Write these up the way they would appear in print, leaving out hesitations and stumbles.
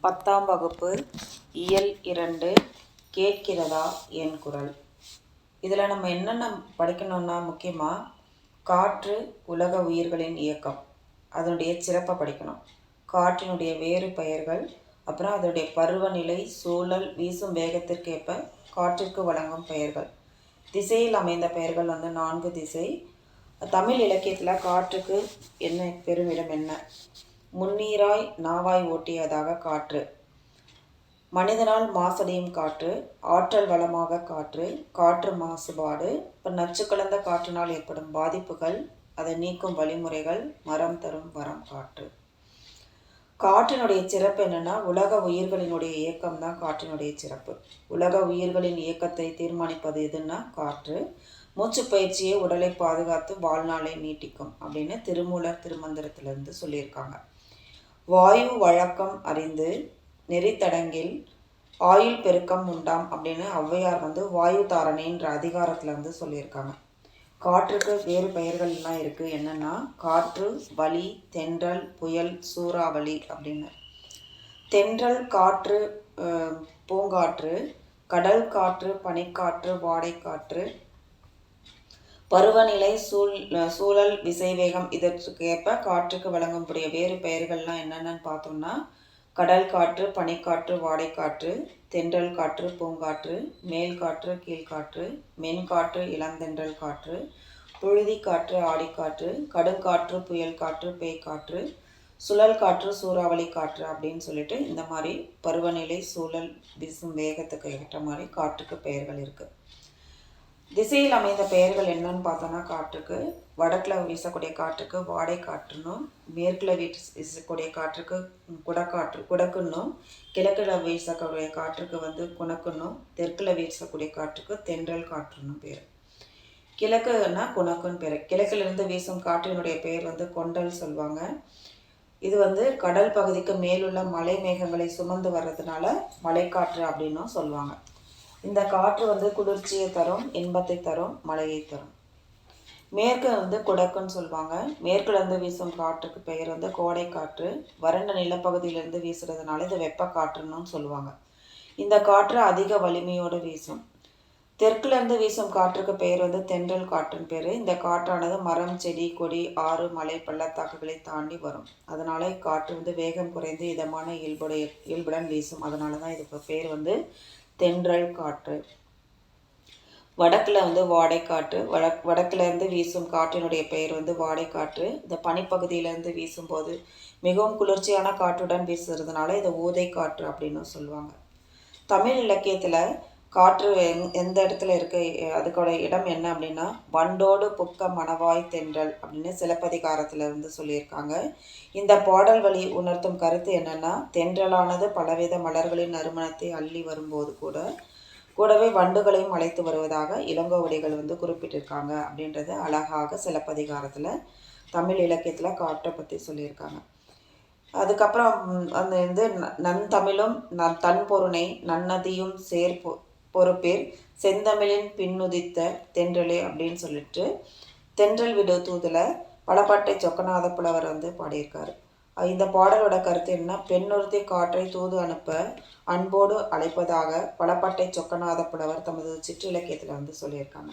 10ஆம் வகுப்பு இயல் 2 கேட்கிறதா என் குரல். இதில் நம்ம என்னென்ன படிக்கணும்னா, முக்கியமாக காற்று உலக உயிர்களின் இயக்கம், அதனுடைய சிறப்பை படிக்கணும். காற்றினுடைய வேறு பெயர்கள், அப்புறம் அதனுடைய பருவநிலை, சூழல், வீசும் வேகத்திற்கேற்ப காற்றிற்கு வழங்கும் பெயர்கள். திசையில் அமைந்த பெயர்கள் 4 திசை. தமிழ் இலக்கியத்தில் காற்றுக்கு என்ன பெருமிடம் என்ன? முன்னீராய் நாவாய் ஓட்டியதாக காற்று, மனிதனால் மாசடையும் காற்று, ஆற்றல் வளமாக காற்று, காற்று மாசுபாடு, இப்போ நச்சு கலந்த காற்றினால் ஏற்படும் பாதிப்புகள், அதை நீக்கும் வழிமுறைகள், மரம் தரும் வரம் காற்று. காற்றினுடைய சிறப்பு என்னென்னா, உலக உயிர்களினுடைய இயக்கம் தான் காற்றினுடைய சிறப்பு. உலக உயிர்களின் இயக்கத்தை தீர்மானிப்பது எதுன்னா காற்று. மூச்சு பயிற்சியை உடலை பாதுகாத்து வாழ்நாளை நீட்டிக்கும் அப்படின்னு திருமூலர் திருமந்திரத்திலிருந்து சொல்லியிருக்காங்க. வாயு வழக்கம் அறிந்து நெறித்தடங்கில் ஆயுள் பெருக்கம் உண்டாம் அப்படின்னு ஔவையார் வாயு தாரணைன்ற அதிகாரத்தில் சொல்லியிருக்காங்க. காற்றுக்கு வேறு பெயர்கள்லாம் இருக்குது. என்னென்னா காற்று, வளி, தென்றல், புயல், சூறாவளி அப்படின்னு. தென்றல் காற்று, பூங்காற்று, கடல் காற்று, பனிக்காற்று, வாடைக்காற்று, பருவநிலை, சூழல், விசைவேகம், இதற்கேற்ப காற்றுக்கு வழங்கக்கூடிய வேறு பெயர்கள்லாம் என்னென்னு பார்த்தோம்னா, கடல் காற்று, பனிக்காற்று, வாடைக்காற்று, தென்றல் காற்று, பூங்காற்று, மேல் காற்று, கீழ்காற்று, மென்காற்று, இளந்தென்றல் காற்று, புழுதி காற்று, ஆடிக்காற்று, கடுங்காற்று, புயல் காற்று, பேய்காற்று, சுழல் காற்று, சூறாவளி காற்று அப்படின்னு சொல்லிட்டு இந்த மாதிரி பருவநிலை, சூழல், வீசும் வேகத்துக்கு ஏற்ற மாதிரி காற்றுக்கு பெயர்கள் இருக்குது. திசையில் அமைந்த பெயர்கள் என்னன்னு பார்த்தோன்னா, காற்றுக்கு வடக்கில் வீசக்கூடிய காற்றுக்கு வாடை காற்றுன்னும், மேற்கில் வீசக்கூடிய காற்றுக்கு குடக்குன்னும், கிழக்கில் வீசக்கூடிய காற்றுக்கு குணக்குன்னும், தெற்கில் வீசக்கூடிய காற்றுக்கு தென்றல் காற்றுன்னும் பேர். கிழக்குன்னா குணக்குன்னு பேர். கிழக்கிலிருந்து வீசும் காற்றினுடைய பெயர் கொண்டல் சொல்லுவாங்க. இது கடல் பகுதிக்கு மேலுள்ள மலை மேகங்களை சுமந்து வர்றதுனால மலைக்காற்று அப்படின்னும் சொல்லுவாங்க. இந்த காற்று குளிர்ச்சியை தரும், இன்பத்தை தரும், மழையை தரும். மேற்கு குடக்குன்னு சொல்லுவாங்க. மேற்குலேருந்து வீசும் காற்றுக்கு பெயர் கோடை காற்று. வறண்ட நிலப்பகுதியிலேருந்து வீசுறதுனால இது வெப்ப காற்றுன்னு சொல்லுவாங்க. இந்த காற்று அதிக வலிமையோடு வீசும். தெற்குலேருந்து வீசும் காற்றுக்கு பெயர் தென்றல் காற்றுன்னு பேர். இந்த காற்றானது மரம், செடி, கொடி, ஆறு, மலை, பள்ளத்தாக்குகளை தாண்டி வரும். அதனால காற்று வேகம் குறைந்து இதமான இயல்புடன் வீசும். அதனால தான் இதுக்கு பேர் தென்றல் காற்று. வடக்கில் வாடைக்காற்று. வடக்கிலேருந்து வீசும் காற்றினுடைய பெயர் வாடைக்காற்று. இந்த பனிப்பகுதியிலேருந்து வீசும்போது மிகவும் குளிர்ச்சியான காற்றுடன் வீசுறதுனால இதை ஊதை காற்று அப்படின்னு சொல்லுவாங்க. தமிழ் இலக்கியத்தில் காற்று எந்த இடத்துல இருக்கு, அதுக்கோட இடம் என்ன அப்படின்னா, வண்டோடு புக்க மணவாய் தென்றல் அப்படின்னு சிலப்பதிகாரத்தில் சொல்லியிருக்காங்க. இந்த பாடல் வழி உணர்த்தும் கருத்து என்னன்னா, தென்றலானது பலவித மலர்களின் நறுமணத்தை அள்ளி வரும்போது கூடவே வண்டுகளையும் அழைத்து வருவதாக இளங்கோவடிகள் குறிப்பிட்டிருக்காங்க அப்படின்றது அழகாக சிலப்பதிகாரத்தில் தமிழ் இலக்கியத்தில் காற்றை பற்றி சொல்லியிருக்காங்க. அதுக்கப்புறம் நன்தமிழும் தன்பொருணை நன்னதியும் பொறுப்பேர் செந்தமிழின் பின்னுதித்த தென்றலே அப்படின்னு சொல்லிட்டு தென்றல் விடு தூதுல பலப்பட்டை சொக்கநாத புலவர் பாடியிருக்காரு. இந்த பாடலோட கருத்து என்ன? பெண்ணொருத்தி காற்றை தூது அனுப்ப அன்போடு அழைப்பதாக பலப்பட்டை சொக்கநாத புலவர் தமது சிற்றிலக்கியத்தில் சொல்லியிருக்காங்க.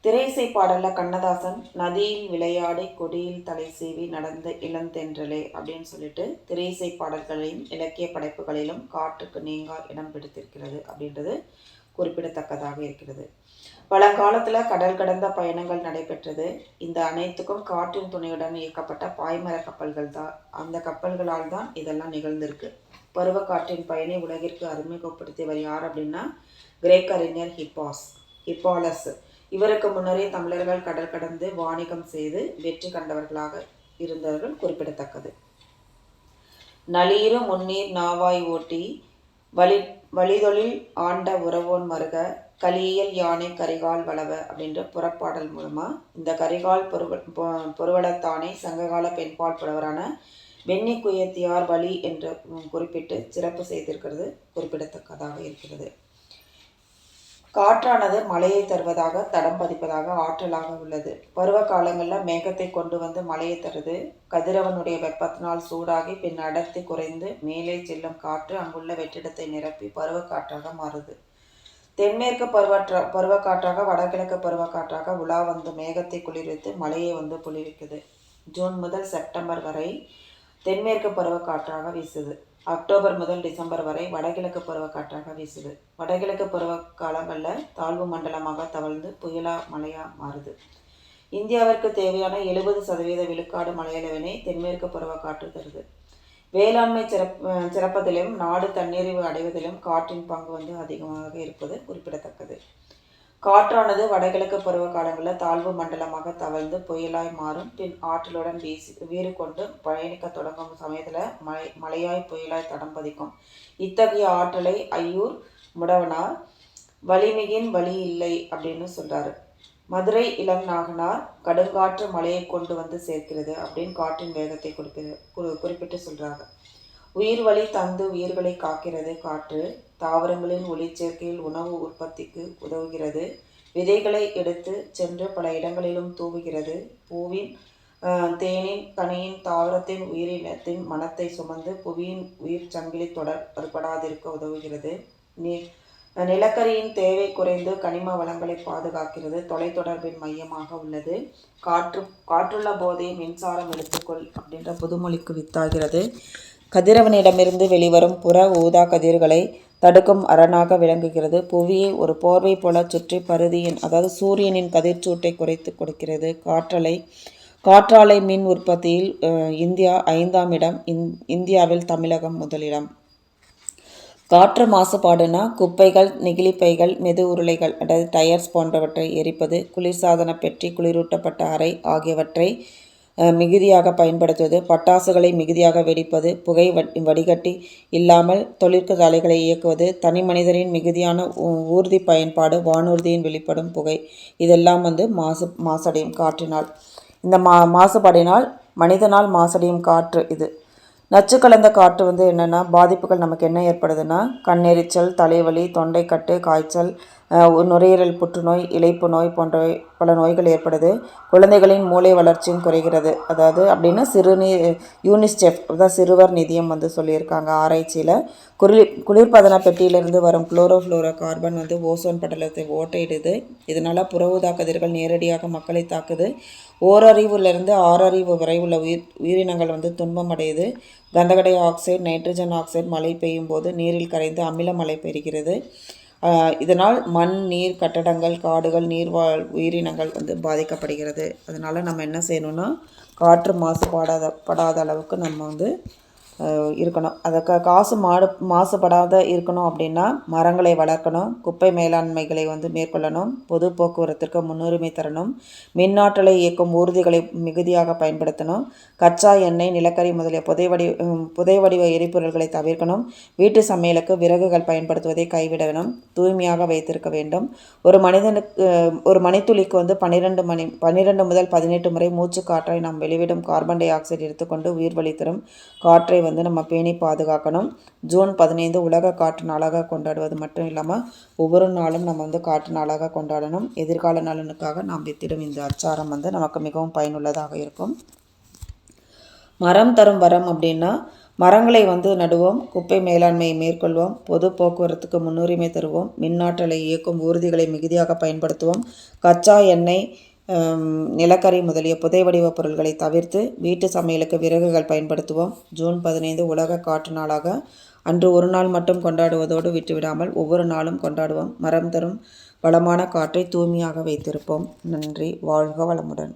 திரையிசை பாடலில் கண்ணதாசன் நதியில் விளையாடி கொடியில் தலை சீவி நடந்த இளந்தென்றலே அப்படின்னு சொல்லிட்டு திரையிசை பாடல்களையும் இலக்கிய படைப்புகளிலும் காற்றுக்கு நீங்கா இடம் பிடித்திருக்கிறது அப்படின்றது குறிப்பிடத்தக்கதாக இருக்கிறது. பழங்காலத்தில் கடல் கடந்த பயணங்கள் நடைபெற்றது. இந்த அனைத்துக்கும் காற்றின் துணையுடன் இயக்கப்பட்ட பாய்மர கப்பல்கள் தான். அந்த கப்பல்களால் தான் இதெல்லாம் நிகழ்ந்திருக்கு. பருவ காற்றின் பயனை உலகிற்கு அறிமுகப்படுத்தியவர் யார் அப்படின்னா, கிரேக்க அறிஞர் ஹிப்பாலஸ். இவருக்கு முன்னரே தமிழர்கள் கடல் கடந்து வாணிகம் செய்து வெற்றி கண்டவர்களாக இருந்தவர்கள் குறிப்பிடத்தக்கது. நளியிரு முன்னீர் நாவாய் ஓட்டி வழிதொழில் ஆண்ட உறவோன் மருக கலியல் யானை கரிகால் வளவ அப்படின்ற புறப்பாடல் மூலமாக இந்த கரிகால் பொருவளத்தானை சங்ககால பெண்பால் புலவரான வெண்ணி குயத்தியார் வழி என்று குறிப்பிட்டு சிறப்பு செய்திருக்கிறது குறிப்பிடத்தக்கதாக இருக்கிறது. காற்றானது மழையை தருவதாக தடம் பதிப்பதாக ஆற்றலாக உள்ளது. பருவ காலங்களில் மேகத்தை கொண்டு வந்து மழையை தருது. கதிரவனுடைய வெப்பத்தினால் சூடாகி பின் அடர்த்தி குறைந்து மேலே செல்லும் காற்று அங்குள்ள வெற்றிடத்தை நிரப்பி பருவக்காற்றாக மாறுது. தென்மேற்கு பருவக்காற்றாக வடகிழக்கு பருவக்காற்றாக உலா வந்து மேகத்தை குளிர்வித்து மழையை வந்து பொழிவிக்குது. ஜூன் முதல் செப்டம்பர் வரை தென்மேற்கு பருவக்காற்றாக வீசுது. அக்டோபர் முதல் டிசம்பர் வரை வடகிழக்கு பருவக்காற்றாக வீசுது. வடகிழக்கு பருவ காலங்களில் தாழ்வு மண்டலமாக தவழ்ந்து புயலா மழையாக மாறுது. இந்தியாவிற்கு தேவையான 70% விழுக்காடு மழையளவினை தென்மேற்கு பருவக்காற்று தருது. வேளாண்மை சிறப்பதிலும் நாடு தன்னிறைவு அடைவதிலும் காற்றின் பங்கு வந்து அதிகமாக இருப்பது குறிப்பிடத்தக்கது. காற்றானது வடகிழக்கு பருவ காலங்களில் தாழ்வு மண்டலமாக தவழ்ந்து புயலாய் மாறும். பின் ஆற்றலுடன் வீறு கொண்டு பயணிக்க தொடங்கும் சமயத்தில் மழையாய் புயலாய் தடம் பதிக்கும். இத்தகைய ஆற்றலை ஐயூர் முடவனார் வலிமிகின் வழி இல்லை அப்படின்னு சொல்றாரு. மதுரை இளநாகனார் கடுங்காற்று மழையை கொண்டு வந்து சேர்க்கிறது அப்படின்னு காற்றின் வேகத்தை குறிப்பிட்டு சொல்றாங்க. உயிர் வழி தந்து உயிர்களை காக்கிறது காற்று. தாவரங்களின் ஒளிச்சேர்க்கையில் உணவு உற்பத்திக்கு உதவுகிறது. விதைகளை எடுத்து சென்று பல இடங்களிலும் தூவுகிறது. பூவின் தேனின் கனியின் தாவரத்தின் உயிரினத்தின் மனத்தை சுமந்து புவியின் உயிர் சங்கிலி தொடர்படாதிருக்க உதவுகிறது. நிலக்கரியின் தேவை குறைந்து கனிம வளங்களை பாதுகாக்கிறது. தொலைத்தொடர்பின் மையமாக உள்ளது. காற்றுள்ள போதே மின்சாரம் எடுத்துக்கொள் அப்படின்ற புதுமொழிக்கு வித்தாகிறது. கதிரவனிடமிருந்து வெளிவரும் புற ஊதா கதிர்களை தடுக்கும் அரணாக விளங்குகிறது. புவியை ஒரு போர்வை போல சுற்றி பருதியின் அதாவது சூரியனின் கதிர்ச்சூட்டை குறைத்து கொடுக்கிறது. காற்றாலை மின் உற்பத்தியில் இந்தியா 5ஆம் இடம். இந்தியாவில் தமிழகம் முதலிடம். காற்று மாசுபாடுனா குப்பைகள், நெகிழிப்பைகள், மெது உருளைகள் அதாவது டயர்ஸ் போன்றவற்றை எரிப்பது, குளிர்சாதன பெட்டி, குளிரூட்டப்பட்ட அறை ஆகியவற்றை மிகுதியாக பயன்படுத்துவது, பட்டாசுகளை மிகுதியாக வெடிப்பது, புகை வடிகட்டி இல்லாமல் தொழிற்சாலைகளை இயக்குவது, தனி மனிதரின் மிகுதியான ஊர்தி பயன்பாடு, வானூர்தியின் வெளிப்படும் புகை இதெல்லாம் வந்து மாசடையும் காற்றினால். இந்த மாசுபாடினால் மனிதனால் மாசடையும் காற்று இது. நச்சு கலந்த காற்று வந்து என்னென்னா பாதிப்புகள் நமக்கு என்ன ஏற்படுதுன்னா கண்ணெரிச்சல், தலைவலி, தொண்டைக்கட்டு, காய்ச்சல், நுரையீரல் புற்றுநோய், இளைப்பு நோய் போன்ற பல நோய்கள் ஏற்படுது. குழந்தைகளின் மூளை வளர்ச்சியும் குறைகிறது. அதாவது அப்படின்னா யூனிசெஃப் அதாவது சிறுவர் நிதியம் வந்து சொல்லியிருக்காங்க ஆராய்ச்சியில். குளிர்பதன பெட்டியிலிருந்து வரும் குளோரோஃப்ளோரோ கார்பன் வந்து ஓசோன் படலத்தை ஓட்டையிடுது. இதனால் புற ஊதா கதிர்கள் நேரடியாக மக்களை தாக்குது. ஓரறிவுலேருந்து 6 அறிவு வரை உள்ள உயிரினங்கள் வந்து துன்பம் அடையுது. கந்தக ஆக்சைடு, நைட்ரஜன் ஆக்சைடு மழை பெய்யும் போது நீரில் கரைந்து அமில மழை பெறுகிறது. இதனால் மண், நீர், கட்டடங்கள், காடுகள், நீர்வாழ் உயிரினங்கள் வந்து பாதிக்கப்படுகிறது. அதனால் நம்ம என்ன செய்யணும்னா காற்று மாசுபடாத அளவுக்கு நம்ம வந்து இருக்கணும். அதை மாசுபடாத இருக்கணும் அப்படின்னா மரங்களை வளர்க்கணும், குப்பை மேலாண்மைகளை வந்து மேற்கொள்ளணும், பொது போக்குவரத்திற்கு முன்னுரிமை தரணும், மின்னாற்றலை இயக்கும் ஊர்திகளை மிகுதியாக பயன்படுத்தணும், கச்சா எண்ணெய், நிலக்கரி முதலிய புதை வடிவ எரிபொருள்களை தவிர்க்கணும், வீட்டு சமையலுக்கு விறகுகள் பயன்படுத்துவதை கைவிடணும், தூய்மையாக வைத்திருக்க வேண்டும். ஒரு மணித்துளிக்கு வந்து 12 முதல் 18 முறை மூச்சு காற்றை நாம் வெளிவிடும் கார்பன் டை ஆக்சைடு எடுத்துக்கொண்டு உயிர் வழி தரும் காற்றை வந்து நம்ம பேணி பாதுகாக்கணும். ஜூன் 15 உலக காற்று நாளாக கொண்டாடுவது மட்டும் இல்லாமல் ஒவ்வொரு நாளும் நம்ம வந்து காற்று நாளாக கொண்டாடணும். எதிர்கால நலனுக்காக நாம் வித்திடும் இந்த அச்சாரம் வந்து நமக்கு மிகவும் பயனுள்ளதாக இருக்கும். மரம் தரும் வரம் அப்படின்னா மரங்களை வந்து நடுவோம், குப்பை மேலாண்மையை மேற்கொள்வோம், பொது போக்குவரத்துக்கு முன்னுரிமை தருவோம், மின்னாற்றலை இயக்கும் ஊர்திகளை மிகுதியாக பயன்படுத்துவோம், கச்சா எண்ணெய், நிலக்கரி முதலிய புதை வடிவ பொருட்களை தவிர்த்து வீட்டு சமையலுக்கு விறகுகள் பயன்படுத்துவோம். ஜூன் 15 உலக காற்று நாளாக அன்று ஒரு நாள் மட்டும் கொண்டாடுவதோடு விட்டுவிடாமல் ஒவ்வொரு நாளும் கொண்டாடுவோம். மரம் தரும் வளமான காற்றை தூய்மையாக வைத்திருப்போம். நன்றி. வாழ்க வளமுடன்.